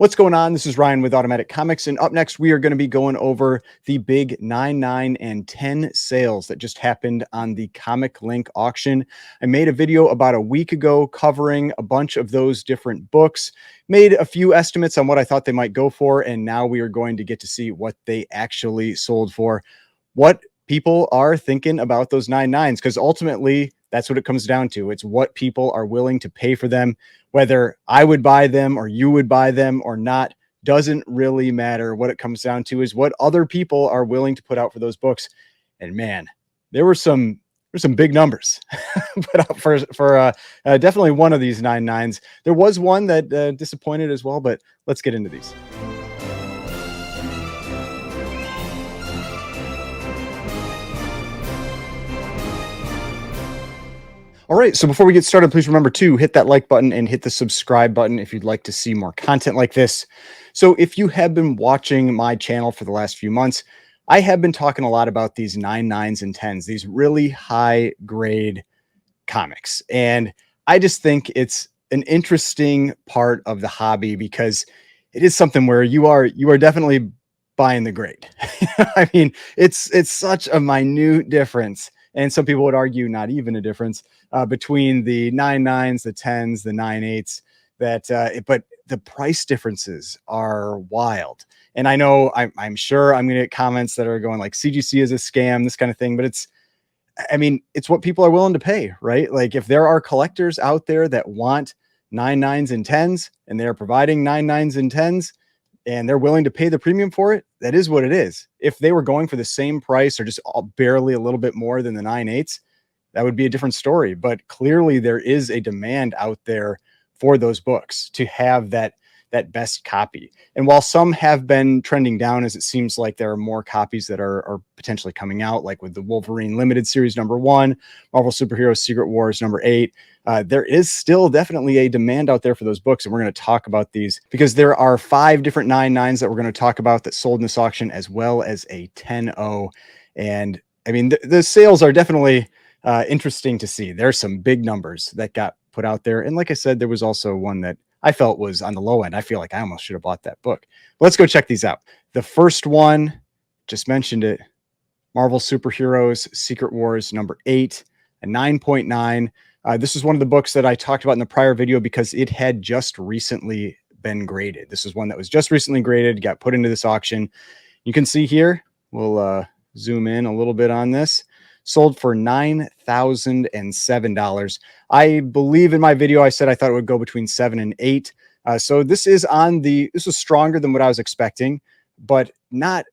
What's going on? This is Ryan with Automatic Comics, and up next we are going to be going over the big 9, 9, and 10 sales that just happened on the Comic Link auction. I made a video about a week ago covering a bunch of those different books, made a few estimates on what I thought they might go for, and now we are going to get to see what they actually sold for. What people are thinking about those 9/9s, because ultimately that's what it comes down to. It's what people are willing to pay for them. Whether I would buy them or you would buy them or not doesn't really matter. What it comes down to is what other people are willing to put out for those books. And man, there were some big numbers put out for definitely one of these 9/9s. There was one that disappointed as well, but let's get into these. All right, so before we get started, please remember to hit that like button and hit the subscribe button if you'd like to see more content like this. So if you have been watching my channel for the last few months, I have been talking a lot about these 9/9s and 10s, these really high grade comics. And I just think it's an interesting part of the hobby because it is something where you are definitely buying the grade. I mean, it's such a minute difference. And some people would argue not even a difference between the 9/9s, the 10s, the 9/8s. But the price differences are wild. And I know I'm sure I'm going to get comments that are going like CGC is a scam, this kind of thing. But I mean, it's what people are willing to pay, right? Like if there are collectors out there that want 9/9s and 10s, and they're providing 9/9s and 10s, and they're willing to pay the premium for it, that is what it is. If they were going for the same price or just barely a little bit more than the 9/8s, that would be a different story. But clearly there is a demand out there for those books to have that best copy. And while some have been trending down, as it seems like there are more copies that are potentially coming out, like with the Wolverine Limited Series #1, Marvel Superheroes Secret Wars #8, there is still definitely a demand out there for those books. And we're going to talk about these because there are 5 different 9/9s that we're going to talk about that sold in this auction, as well as a 10/0. And I mean, the sales are definitely interesting to see. There's some big numbers that got put out there. And like I said, there was also one that I felt was on the low end. I feel like I almost should have bought that book. But let's go check these out. The first one, just mentioned it, Marvel Superheroes Secret Wars #8, a 9.9. This is one of the books that I talked about in the prior video because it had just recently been graded. This is one that was just recently graded, got put into this auction. You can see here, we'll zoom in a little bit on this. Sold for $9,007. I believe in my video I said I thought it would go between 7 and 8. So this was stronger than what I was expecting, but not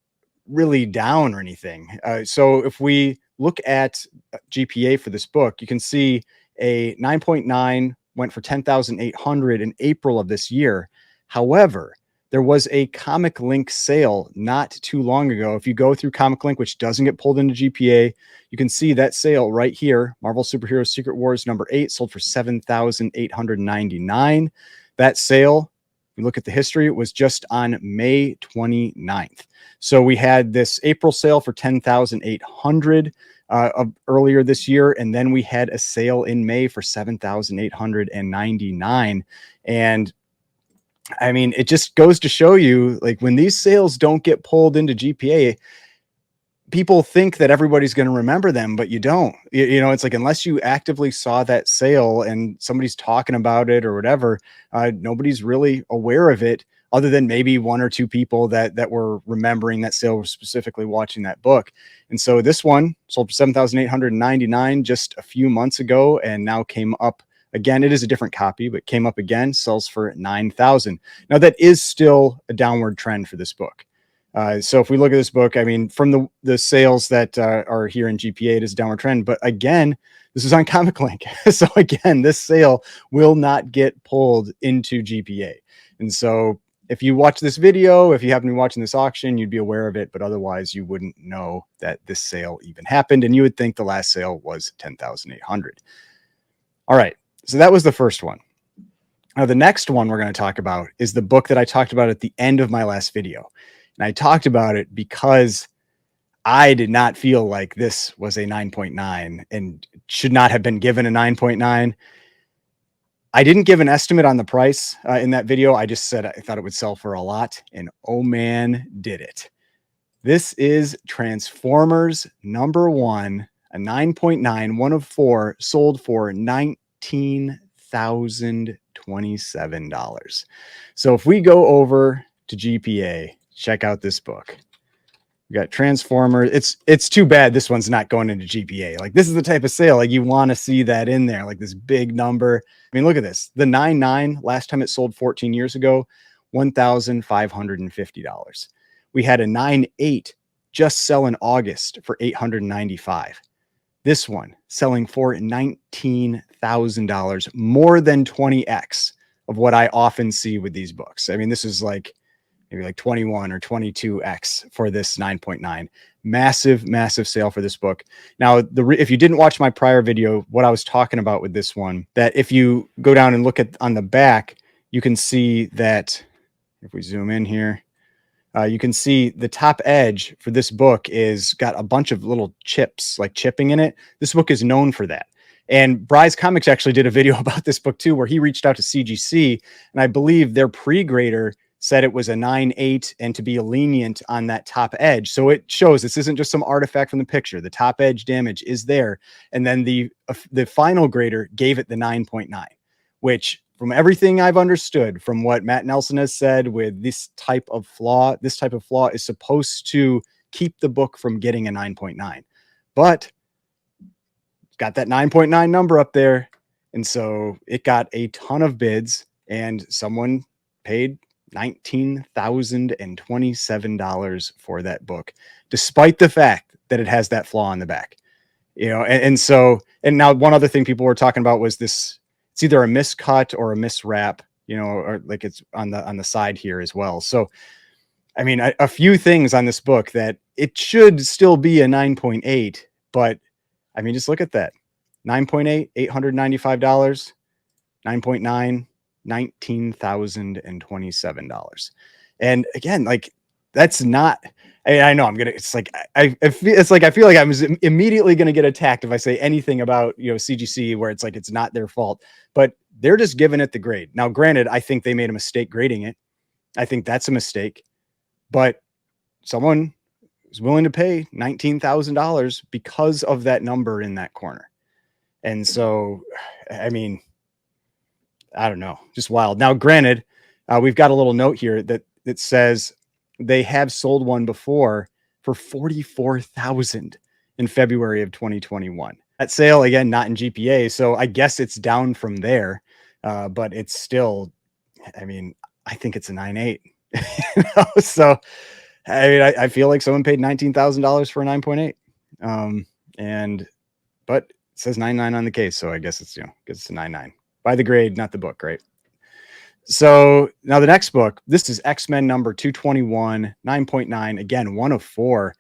really down or anything. So if we look at GPA for this book, you can see a 9.9 went for 10,800 in April of this year. However, there was a Comic Link sale not too long ago. If you go through Comic Link, which doesn't get pulled into GPA, you can see that sale right here. Marvel Superheroes Secret Wars #8 sold for $7,899. That sale, if you look at the history, it was just on May 29th. So we had this April sale for 10,800 earlier this year, and then we had a sale in May for 7,899. And I mean, it just goes to show you, like, when these sales don't get pulled into GPA, people think that everybody's going to remember them, but you don't. You know, it's like, unless you actively saw that sale and somebody's talking about it or whatever, nobody's really aware of it other than maybe 1 or 2 people that were remembering that sale, were specifically watching that book. And so this one sold for 7,899 just a few months ago, and now came up again. It is a different copy, but came up again, sells for 9,000. Now that is still a downward trend for this book. So if we look at this book, I mean, from the sales that are here in GPA, it is a downward trend. But again, this is on Comic Link. So again, this sale will not get pulled into GPA. And so if you watch this video, if you happen to be watching this auction, you'd be aware of it, but otherwise you wouldn't know that this sale even happened. And you would think the last sale was 10,800. All right. So that was the first one. Now, the next one we're going to talk about is the book that I talked about at the end of my last video. And I talked about it because I did not feel like this was a 9.9 and should not have been given a 9.9. I didn't give an estimate on the price in that video. I just said I thought it would sell for a lot, and oh man, did it. This is Transformers #1, a 9.9, one of four, sold for $19,027. So if we go over to GPA, check out this book. We got Transformers. It's too bad this one's not going into GPA. Like, this is the type of sale, like, you want to see that in there, like this big number. I mean, look at this. The 9.9, last time it sold 14 years ago, $1,550. We had a 9.8 just sell in August for $895. This one selling for $19,000, more than 20x of what I often see with these books. I mean, this is like maybe like 21 or 22x for this 9.9. Massive, massive sale for this book. Now, if you didn't watch my prior video, what I was talking about with this one, that if you go down and look at on the back, you can see that if we zoom in here, you can see the top edge for this book is got a bunch of little chips, like chipping in it. This book is known for that. And Bry's Comics actually did a video about this book too, where he reached out to CGC, and I believe their pre-grader said it was a 9.8 and to be lenient on that top edge. So it shows this isn't just some artifact from the picture. The top edge damage is there. And then the final grader gave it the 9.9, which, from everything I've understood, from what Matt Nelson has said, with this type of flaw is supposed to keep the book from getting a 9.9. But it's got that 9.9 number up there. And so it got a ton of bids, and someone paid $19,027 for that book, despite the fact that it has that flaw on the back. You know, and now one other thing people were talking about was this, it's either a miscut or a miswrap, you know, or like it's on the side here as well. So, I mean, a few things on this book that it should still be a 9.8, but I mean, just look at that. 9.8, $895, 9.9, $19,027. And again, like, that's not, I know I'm gonna, it's like I feel like I'm immediately gonna get attacked if I say anything about, you know, CGC, where it's like it's not their fault, but they're just giving it the grade. Now, granted, I think they made a mistake grading it. I think that's a mistake, but someone was willing to pay $19,000 because of that number in that corner. And so, I mean, I don't know, just wild. Now, granted, we've got a little note here that says they have sold one before for $44,000 in February of 2021. That sale, again, not in GPA, so I guess it's down from there, but it's still, I mean, I think it's a 9.8. You know? So, I mean, I feel like someone paid $19,000 for a 9.8, but it says 9.9 on the case, so I guess it's, you know, it's a 9.9 by the grade, not the book, right? So now the next book, this is X-Men #221, 9.9. Again, one of four,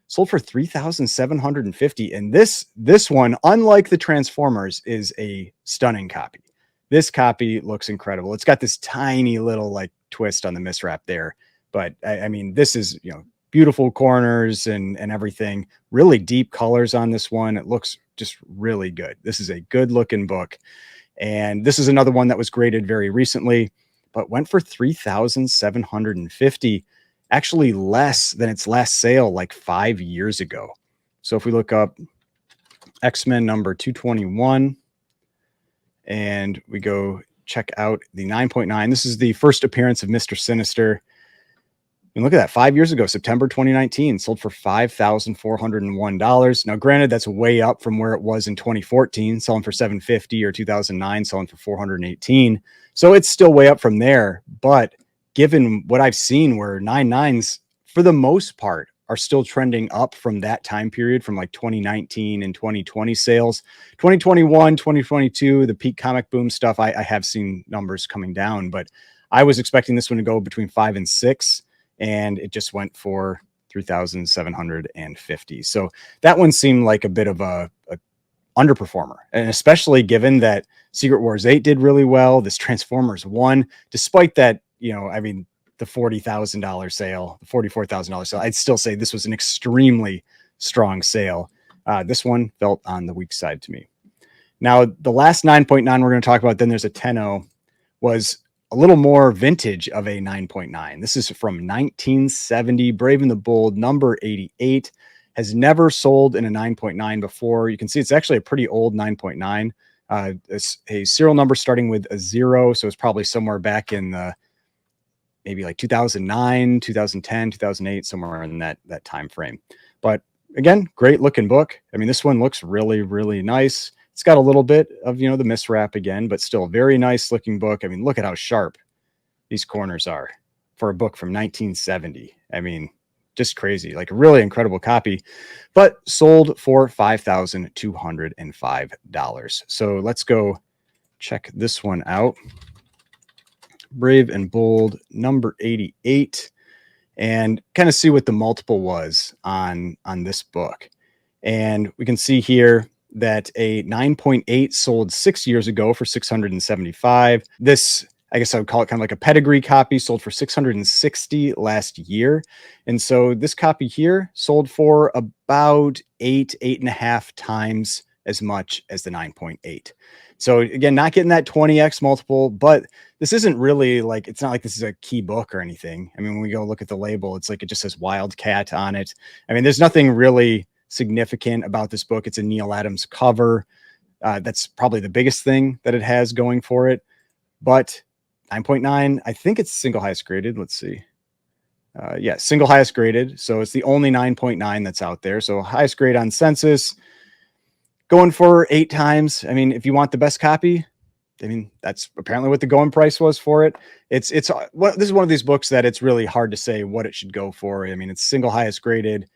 sold for $3,750. And this one, unlike the Transformers, is a stunning copy. This copy looks incredible. It's got this tiny little like twist on the miswrap there, but I mean, this is, you know, beautiful corners and everything. Really deep colors on this one. It looks just really good. This is a good looking book. And this is another one that was graded very recently, but went for $3,750, actually less than its last sale like 5 years ago. So if we look up X-Men #221 and we go check out the 9.9, this is the first appearance of Mr. Sinister. And look at that, 5 years ago, September 2019, sold for $5,401. Now, granted, that's way up from where it was in 2014, selling for $750, or 2009, selling for $418. So it's still way up from there. But given what I've seen, where 9.9s, for the most part, are still trending up from that time period, from like 2019 and 2020 sales. 2021, 2022, the peak comic boom stuff, I have seen numbers coming down, but I was expecting this one to go between 5 and 6. And it just went for $3,750. So that one seemed like a bit of a underperformer, and especially given that Secret Wars 8 did really well. This Transformers 1, despite that, you know, I mean, the $40,000 sale, the $44,000 sale, I'd still say this was an extremely strong sale. This one felt on the weak side to me. Now, the last 9.9 we're going to talk about, then there's a 10.0, was a little more vintage of a 9.9. This is from 1970, Brave and the Bold, number 88. Has never sold in a 9.9 before. You can see it's actually a pretty old 9.9. It's a serial number starting with a 0, so it's probably somewhere back in the maybe like 2009, 2010, 2008, somewhere in that time frame. But again, great looking book. I mean, this one looks really, really nice. It's got a little bit of, the miswrap again, but still a very nice looking book. I mean, look at how sharp these corners are for a book from 1970. I mean, just crazy, like a really incredible copy, but sold for $5,205. So let's go check this one out. Brave and Bold, number 88, and kind of see what the multiple was on this book. And we can see here that a 9.8 sold 6 years ago for $675. This, I guess I would call it kind of like a pedigree copy, sold for $660 last year. And so this copy here sold for about 8.5 times as much as the 9.8. So again, not getting that 20x multiple, but this isn't really like, it's not like this is a key book or anything. I mean, when we go look at the label, it's like it just says Wildcat on it. I mean, there's nothing really significant about this book. It's a Neil Adams cover. That's probably the biggest thing that it has going for it. But 9.9, I think it's single highest graded. Let's see. Yeah, single highest graded. So it's the only 9.9 that's out there. So highest grade on census, going for 8 times. I mean, if you want the best copy, I mean, that's apparently what the going price was for it. This is one of these books that it's really hard to say what it should go for. I mean, it's single highest graded.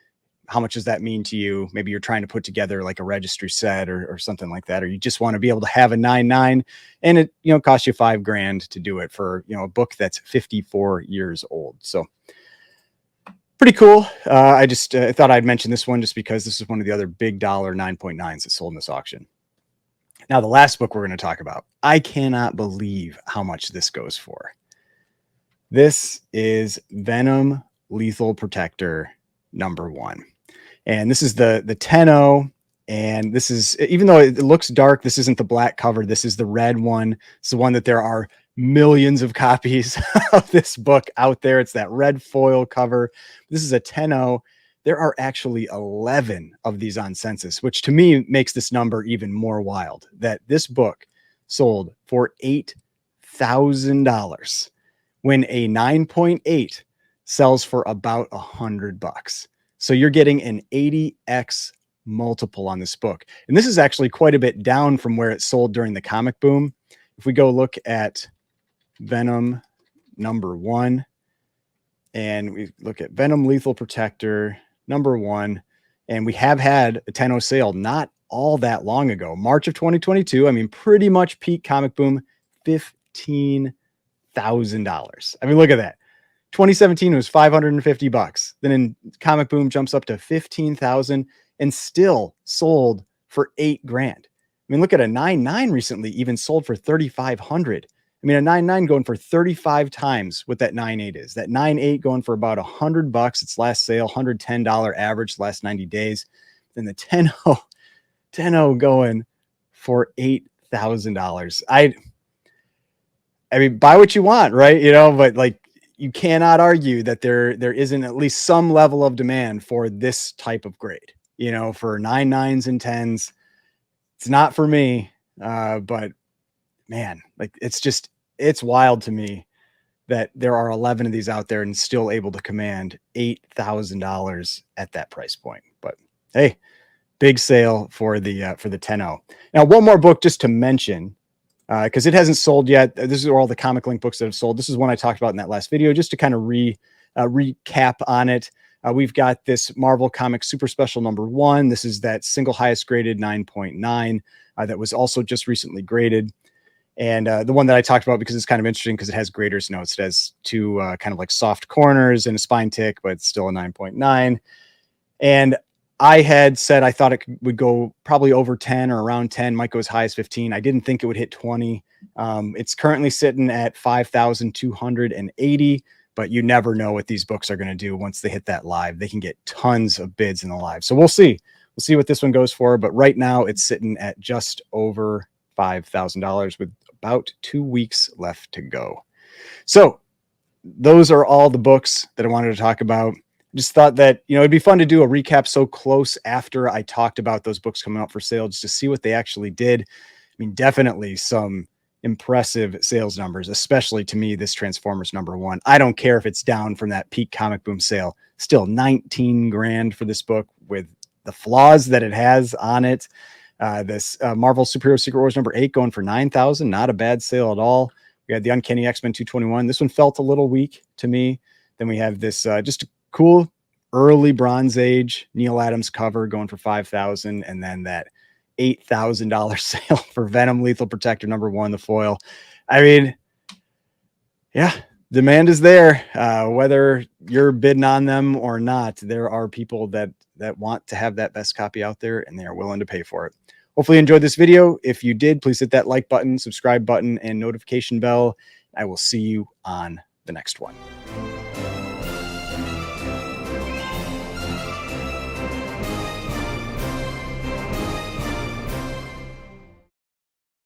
How much does that mean to you? Maybe you're trying to put together like a registry set or something like that, or you just want to be able to have a 9.9 and it, costs you $5,000 to do it for, a book that's 54 years old. So pretty cool. I just thought I'd mention this one just because this is one of the other big dollar 9.9s that sold in this auction. Now, the last book we're going to talk about, I cannot believe how much this goes for. This is Venom Lethal Protector number 1. And this is the 10.0. And this is, even though it looks dark, this isn't the black cover. This is the red one. It's the one that there are millions of copies of this book out there. It's that red foil cover. This is a 10.0. There are actually 11 of these on census, which to me makes this number even more wild, that this book sold for $8,000 when a 9.8 sells for about $100. So you're getting an 80x multiple on this book. And this is actually quite a bit down from where it sold during the comic boom. If we go look at Venom number 1 and we look at Venom Lethal Protector number 1, and we have had a 10.0 sale not all that long ago, March of 2022. I mean, pretty much peak comic boom, $15,000. I mean, look at that. 2017 was $550. Then in comic boom jumps up to 15,000 and still sold for $8,000. I mean, look at a 9.9 recently even sold for 3,500. I mean, a 9.9 going for 35 times what that 9.8 is. That 9.8 going for about $100. Its last sale, $110 average last 90 days. Then the 10.0 going for $8,000. I mean, buy what you want, right? But like, you cannot argue that there isn't at least some level of demand for this type of grade, for 9.9s and 10s. It's not for me. But man, like it's wild to me that there are 11 of these out there and still able to command $8,000 at that price point. But hey, big sale for the 10.0. Now, one more book just to mention, because it hasn't sold yet. This is all the Comic Link books that have sold. This is one I talked about in that last video, just to kind of recap on it. We've got this Marvel Comics Super Special number 1. This is that single highest graded 9.9 that was also just recently graded. And the one that I talked about, because it's kind of interesting because it has graders notes. It has 2 kind of like soft corners and a spine tick, but it's still a 9.9. And I had said I thought it would go probably over 10 or around 10, might go as high as 15. I didn't think it would hit 20. It's currently sitting at 5,280, but you never know what these books are going to do once they hit that live. They can get tons of bids in the live. So we'll see We'll see what this one goes for, but right now it's sitting at just over $5,000 with about 2 weeks left to go. So those are all the books that I wanted to talk about. Just thought that, it'd be fun to do a recap so close after I talked about those books coming out for sale, just to see what they actually did. I mean, definitely some impressive sales numbers, especially to me, this Transformers #1. I don't care if it's down from that peak comic boom sale, still 19 grand for this book with the flaws that it has on it. This Marvel Superhero Secret Wars #8 going for 9,000, not a bad sale at all. We had the Uncanny X-Men 221. This one felt a little weak to me. Then we have this just a cool early Bronze Age Neil Adams cover going for 5,000, and then that $8,000 sale for Venom Lethal Protector #1, the foil. I mean, yeah, demand is there. Whether you're bidding on them or not, there are people that want to have that best copy out there, and they are willing to pay for it. Hopefully you enjoyed this video. If you did, please hit that like button, subscribe button, and notification bell. I will see you on the next one.